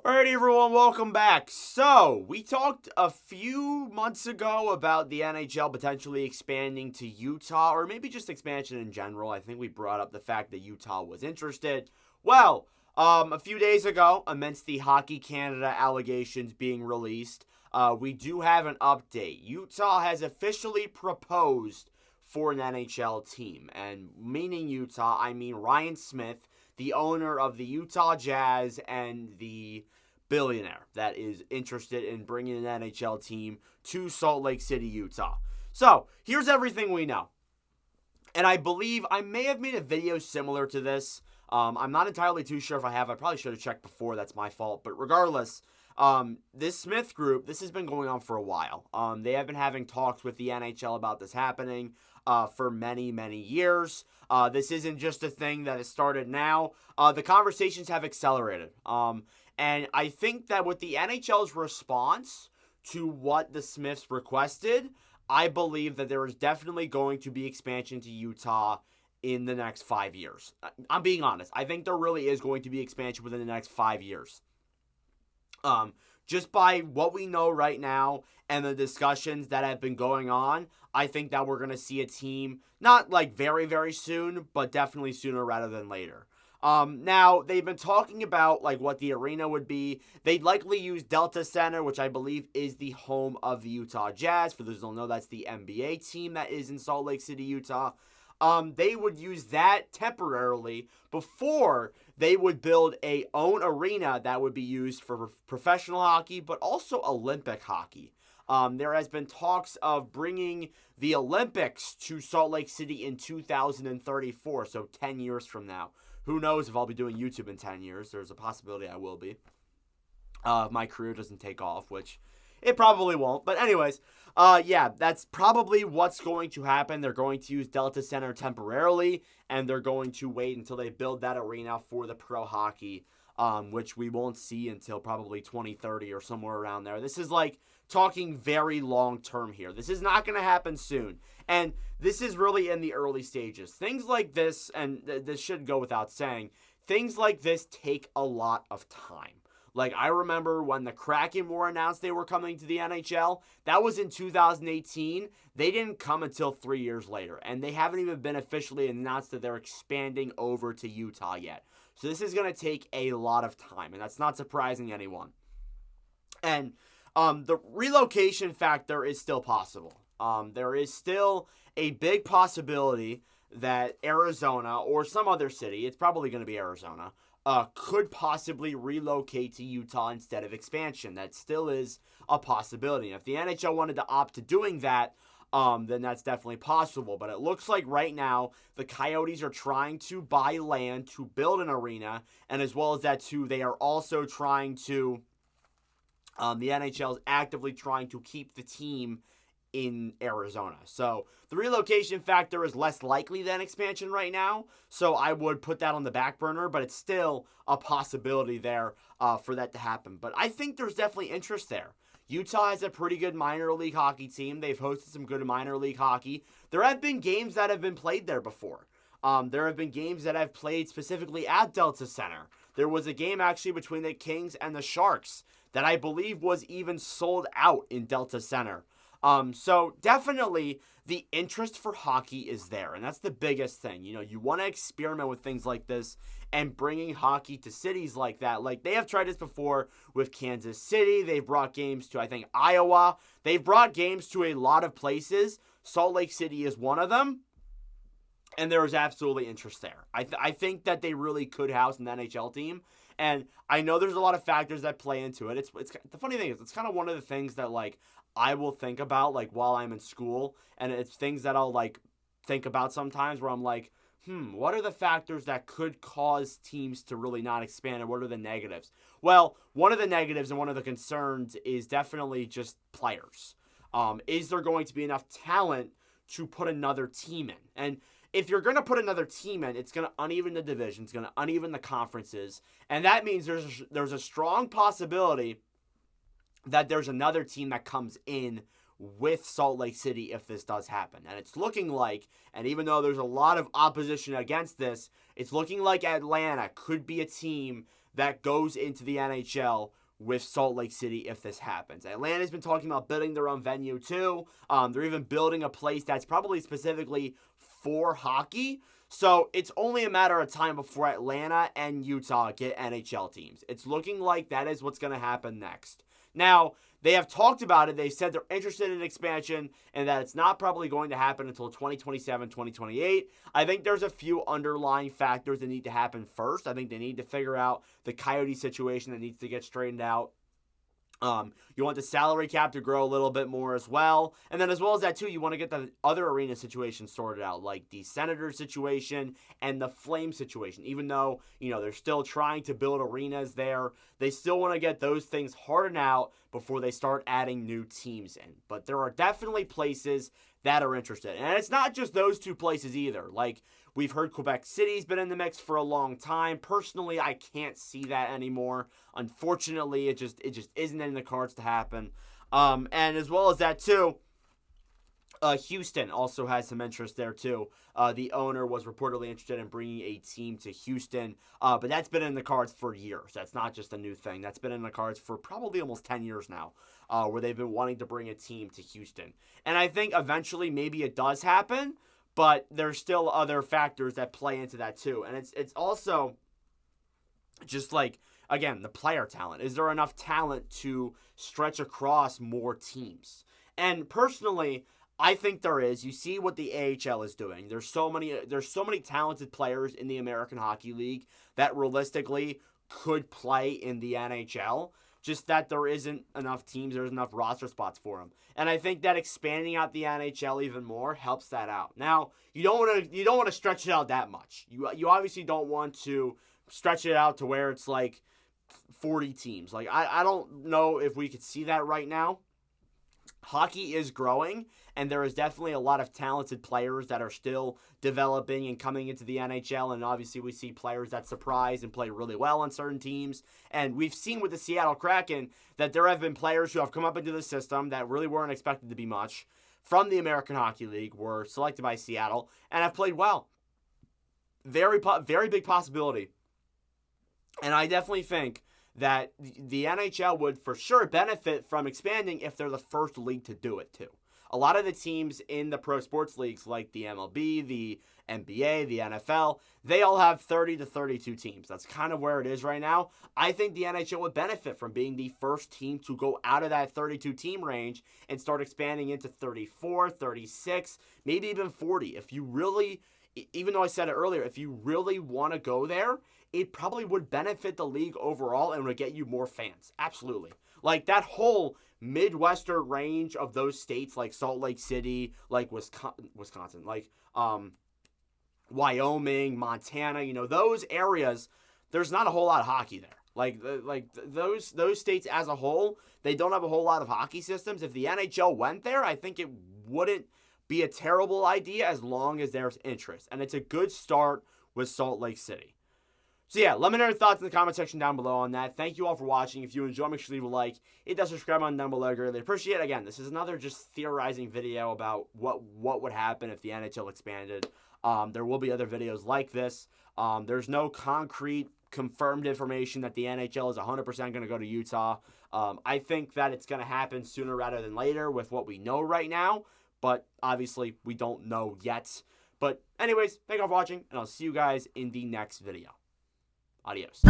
Alrighty, everyone, welcome back. So, we talked a few months ago about the NHL potentially expanding to Utah, or maybe just expansion in general. I think we brought up the fact that Utah was interested. Well, a few days ago, amidst the Hockey Canada allegations being released, we do have an update. Utah has officially proposed for an NHL team, and meaning Utah, I mean Ryan Smith, the owner of the Utah Jazz and the billionaire that is interested in bringing an NHL team to Salt Lake City, Utah. So, here's everything we know. And I believe I may have made a video similar to this. I'm not entirely too sure if I have. I probably should have checked before. That's my fault. But regardless, this Smith group, this has been going on for a while. They have been having talks with the NHL about this happening for many, many years. This isn't just a thing that has started now. The conversations have accelerated. And I think that with the NHL's response to what the Smiths requested, I believe that there is definitely going to be expansion to Utah in the next 5 years. I'm being honest. I think there really is going to be expansion within the next 5 years. Just by what we know right now and the discussions that have been going on, I think that we're going to see a team, not like very, very soon, but definitely sooner rather than later. Now, they've been talking about like what the arena would be. They'd likely use Delta Center, which I believe is the home of the Utah Jazz. For those who don't know, that's the NBA team that is in Salt Lake City, Utah. They would use that temporarily before they would build a own arena that would be used for professional hockey, but also Olympic hockey. There has been talks of bringing the Olympics to Salt Lake City in 2034, so 10 years from now. Who knows if I'll be doing YouTube in 10 years. There's a possibility I will be. If my career doesn't take off, which it probably won't. But anyways, yeah, that's probably what's going to happen. They're going to use Delta Center temporarily, and they're going to wait until they build that arena for the pro hockey, which we won't see until probably 2030 or somewhere around there. This is like talking very long term here. This is not going to happen soon. And this is really in the early stages. Things like this, and this should go without saying, things like this take a lot of time. Like, I remember when the Kraken were announced they were coming to the NHL. That was in 2018. They didn't come until 3 years later. And they haven't even been officially announced that they're expanding over to Utah yet. So this is going to take a lot of time. And that's not surprising anyone. And the relocation factor is still possible. There is still a big possibility that Arizona or some other city, it's probably going to be Arizona, could possibly relocate to Utah instead of expansion. That still is a possibility. If the NHL wanted to opt to doing that, then that's definitely possible. But it looks like right now the Coyotes are trying to buy land to build an arena, and as well as that too, they are also trying to, the NHL is actively trying to keep the team in Arizona. So the relocation factor is less likely than expansion right now. So I would put that on the back burner, but it's still a possibility there for that to happen. But I think there's definitely interest there. Utah has a pretty good minor league hockey team. They've hosted some good minor league hockey. There have been games that have been played there before. There have been games that have played specifically at Delta Center. There was a game actually between the Kings and the Sharks that I believe was even sold out in Delta Center. So definitely the interest for hockey is there, and that's the biggest thing. You know, you want to experiment with things like this and bringing hockey to cities like that. Like, they have tried this before with Kansas City. They've brought games to, I think, Iowa. They've brought games to a lot of places. Salt Lake City is one of them, and there is absolutely interest there. I think that they really could house an NHL team. And I know there's a lot of factors that play into it. It's the funny thing is, it's kind of one of the things that, like, I will think about, like, while I'm in school, and it's things that I'll, like, think about sometimes where I'm like, what are the factors that could cause teams to really not expand, and what are the negatives? Well, one of the negatives and one of the concerns is definitely just players. Is there going to be enough talent to put another team in? And if you're going to put another team in, it's going to uneven the division, it's going to uneven the conferences, and that means there's a strong possibility that there's another team that comes in with Salt Lake City if this does happen. And it's looking like, and even though there's a lot of opposition against this, it's looking like Atlanta could be a team that goes into the NHL with Salt Lake City if this happens. Atlanta's been talking about building their own venue too. They're even building a place that's probably specifically for hockey. So it's only a matter of time before Atlanta and Utah get NHL teams. It's looking like that is what's going to happen next. Now, they have talked about it. They said they're interested in expansion and that it's not probably going to happen until 2027, 2028. I think there's a few underlying factors that need to happen first. I think they need to figure out the Coyote situation that needs to get straightened out. You want the salary cap to grow a little bit more as well. And then as well as that too, you want to get the other arena situation sorted out, like the Senators situation and the Flames situation. Even though, they're still trying to build arenas there, they still want to get those things hardened out before they start adding new teams in. But there are definitely places that are interested. And it's not just those two places either. Like, we've heard Quebec City's been in the mix for a long time. Personally, I can't see that anymore. Unfortunately, it just isn't in the cards to happen. And as well as that too, Houston also has some interest there too. The owner was reportedly interested in bringing a team to Houston, but that's been in the cards for years. That's not just a new thing. That's been in the cards for probably almost 10 years now, where they've been wanting to bring a team to Houston. And I think eventually maybe it does happen, but there's still other factors that play into that too. And it's also just like, again, the player talent. Is there enough talent to stretch across more teams? And personally, I think there is. You see what the AHL is doing. There's so many talented players in the American Hockey League that realistically could play in the NHL. Just that there isn't enough teams, there's enough roster spots for them. And I think that expanding out the NHL even more helps that out. Now, you don't want to stretch it out that much. You obviously don't want to stretch it out to where it's like 40 teams. Like, I don't know if we could see that right now. Hockey is growing, and there is definitely a lot of talented players that are still developing and coming into the NHL, and obviously we see players that surprise and play really well on certain teams, and we've seen with the Seattle Kraken that there have been players who have come up into the system that really weren't expected to be much from the American Hockey League, were selected by Seattle, and have played well. Very big possibility, and I definitely think that the NHL would for sure benefit from expanding if they're the first league to do it too. A lot of the teams in the pro sports leagues like the MLB, the NBA, the NFL, they all have 30 to 32 teams. That's kind of where it is right now. I think the NHL would benefit from being the first team to go out of that 32 team range and start expanding into 34, 36, maybe even 40. If you really, even though I said it earlier, if you really want to go there, it probably would benefit the league overall and would get you more fans. Absolutely. Like, that whole Midwestern range of those states, like Salt Lake City, like Wisconsin, like Wyoming, Montana, those areas, there's not a whole lot of hockey there. Like those states as a whole, they don't have a whole lot of hockey systems. If the NHL went there, I think it wouldn't be a terrible idea as long as there's interest. And it's a good start with Salt Lake City. So yeah, let me know your thoughts in the comment section down below on that. Thank you all for watching. If you enjoy, make sure to leave a like. Hit that subscribe button down below. I greatly appreciate it. Again, this is another just theorizing video about what would happen if the NHL expanded. There will be other videos like this. There's no concrete confirmed information that the NHL is 100% going to go to Utah. I think that it's going to happen sooner rather than later with what we know right now. But obviously, we don't know yet. But anyways, thank you all for watching, and I'll see you guys in the next video. Adios.